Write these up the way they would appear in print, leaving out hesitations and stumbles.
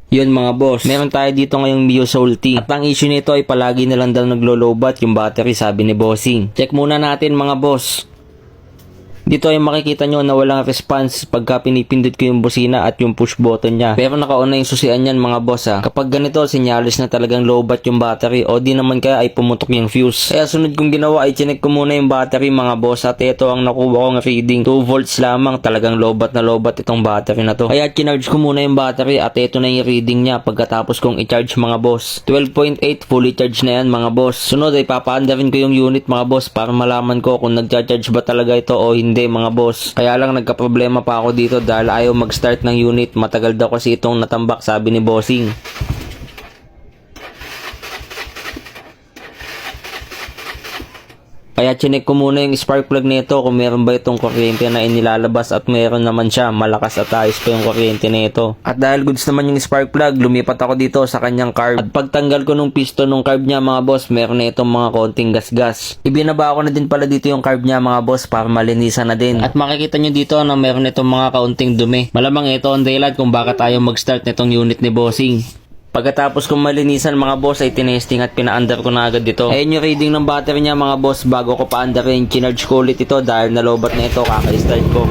Yun mga boss, meron tayo dito ngayong Mio Salty. At ang issue nito ay palagi na lang daw naglo-lowbat yung battery, sabi ni Bossing. Check muna natin mga boss. Dito ay makikita nyo na walang response pagka pinipindot ko yung busina at yung push button niya. Pero naka-on na yung susian yan mga boss ha. Kapag ganito, sinyalis na talagang lowbat yung battery o di naman kaya ay pumutok yung fuse. Kaya sunod kong ginawa ay chinek ko muna yung battery mga boss at ito ang nakuha kong reading. 2 volts lamang, talagang lowbat na lowbat itong battery na to. Kaya kinarge ko muna yung battery at ito na yung reading niya pagkatapos kong i-charge mga boss. 12.8 fully charged na yan mga boss. Sunod ay papaandarin ko yung unit mga boss para malaman ko kung nagcha-charge ba talaga ito o hindi mga boss. Kaya lang nagka-problema pa ako dito dahil ayaw mag-start ng unit. Matagal daw kasi itong natambak, sabi ni Bossing. Kaya chinek ko muna yung spark plug nito kung meron ba itong kuryente na inilalabas at meron naman siya, malakas at ayos pa yung kuryente nito. At dahil goods naman yung spark plug, lumipat ako dito sa kanyang carb. At pagtanggal ko nung piston ng carb niya mga boss, meron na itong mga konting gas-gas. Ibinaba ko na din pala dito yung carb niya mga boss para malinisan na din. At makikita nyo dito na meron itong mga kaunting dumi. Malamang ito ang dahilan kung bakit ayaw mag-start nitong unit ni Bossing. Pagkatapos kong malinisan mga boss ay tinesting at pina-under ko na agad dito. Ayun yung reading ng battery niya mga boss bago ko pa-underin. Chinarge ko ulit ito dahil nalobat na ito kaka-start ko.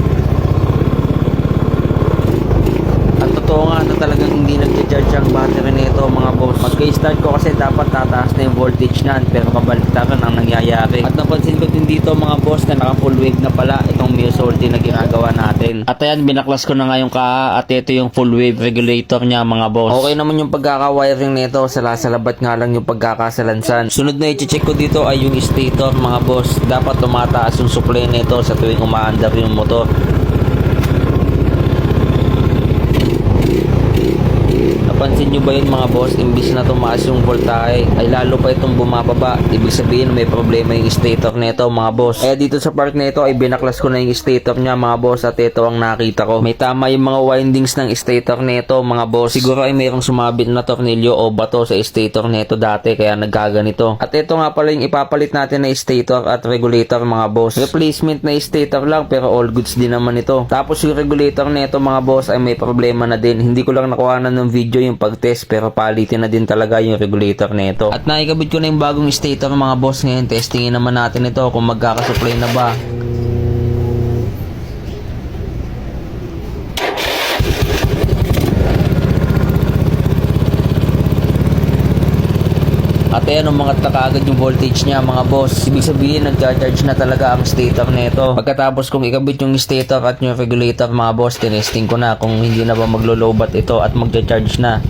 At totoo nga na talagang hindi nag-charge ang battery nito mga boss. Pagka-start ko kasi dapat tataas na yung voltage niyan pero kabaliktaran ang nangyayari. At napansin ko din dito mga boss na naka full wave na pala itong Mio Salty na ginagawa natin. At ayan, binaklas ko na nga yung kaha at ito yung full wave regulator niya mga boss. Okay naman yung pagkaka-wiring nito, salabat nga lang yung pagkakasalansan. Sunod na i-check ko dito ay yung stator mga boss. Dapat tumataas yung supply nito sa tuwing umaandar yung motor. Napansin nyo ba yun mga boss, imbis na tumaas yung voltahe ay lalo pa itong bumababa. Ibig sabihin may problema yung stator nito mga boss. Kaya dito sa part nito ay binaklas ko na yung stator niya mga boss at ito ang nakita ko. May tama yung mga windings ng stator nito mga boss. Siguro ay mayroong sumabit na tornilyo o bato sa stator nito dati kaya nagkaganito. At ito nga pala yung ipapalit natin na stator at regulator mga boss. Replacement na stator lang pero all goods din naman ito. Tapos yung regulator nito mga boss ay may problema na din. Hindi ko lang nakuha ng video yung pag-test pero palitin na din talaga yung regulator nito. At naikabit ko na yung bagong stator mga boss. Ngayon testingin naman natin ito kung magkakasupply na ba. At ayan, umangat na kaagad yung voltage niya mga boss. Ibig sabihin nagcha-charge na talaga ang stator nito. Pagkatapos kong ikabit yung stator at yung regulator mga boss, tinesting ko na kung hindi na ba maglo-lowbat ito at magcha-charge na.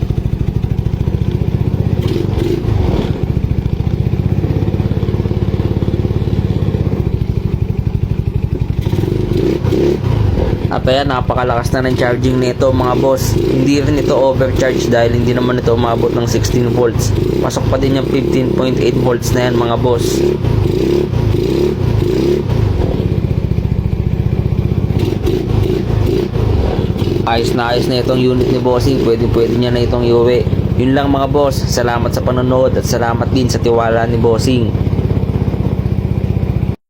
At ayan, napakalakas na ng charging nito mga boss. Hindi rin ito overcharge dahil hindi naman ito umabot ng 16 volts. Pasok pa din yung 15.8 volts na yan mga boss. Ayos na itong unit ni Bossing. Pwede niya na itong iuwi. Yun lang mga boss. Salamat sa panonood at salamat din sa tiwala ni Bossing.